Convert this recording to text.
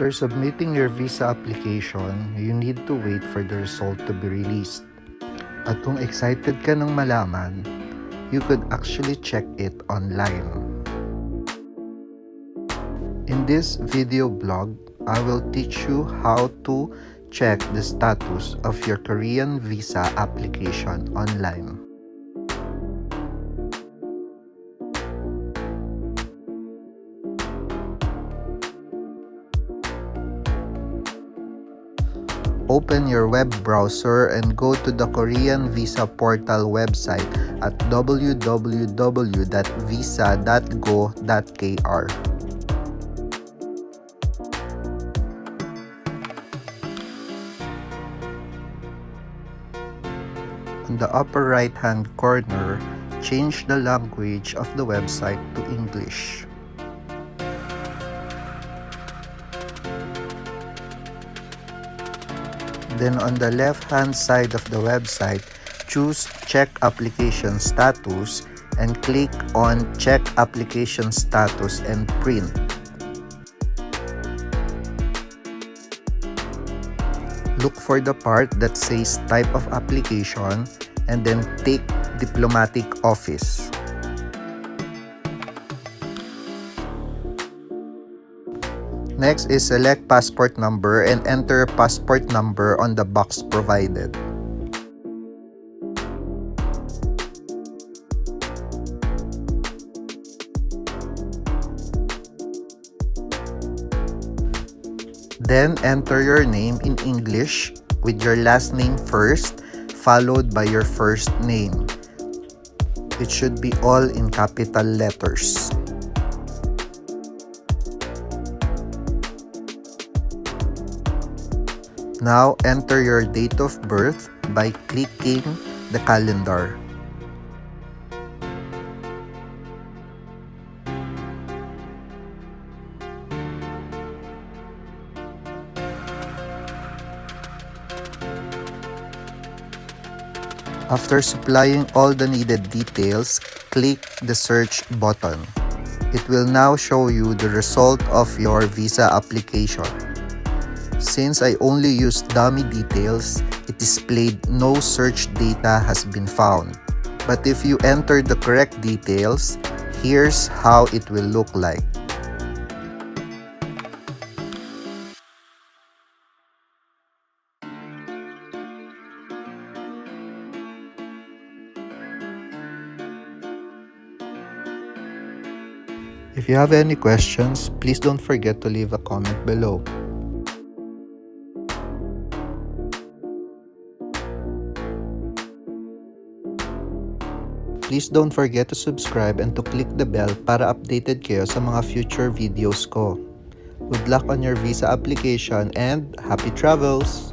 After submitting your visa application, you need to wait for the result to be released. At kung excited ka nang malaman, you could actually check it online. In this video blog, I will teach you how to check the status of your Korean visa application online. Open your web browser and go to the Korean Visa Portal website at www.visa.go.kr. On the upper right-hand corner, change the language of the website to English. Then on the left-hand side of the website, choose Check Application Status and click on Check Application Status and Print. Look for the part that says Type of Application and then tick Diplomatic Office. Next is select passport number and enter passport number on the box provided. Then enter your name in English with your last name first, followed by your first name. It should be all in capital letters. Now, enter your date of birth by clicking the calendar. After supplying all the needed details, click the search button. It will now show you the result of your visa application. Since I only used dummy details, it displayed no search data has been found. But if you enter the correct details, here's how it will look like. If you have any questions, please don't forget to leave a comment below. Please don't forget to subscribe and to click the bell para updated kayo sa mga future videos ko. Good luck on your visa application and happy travels!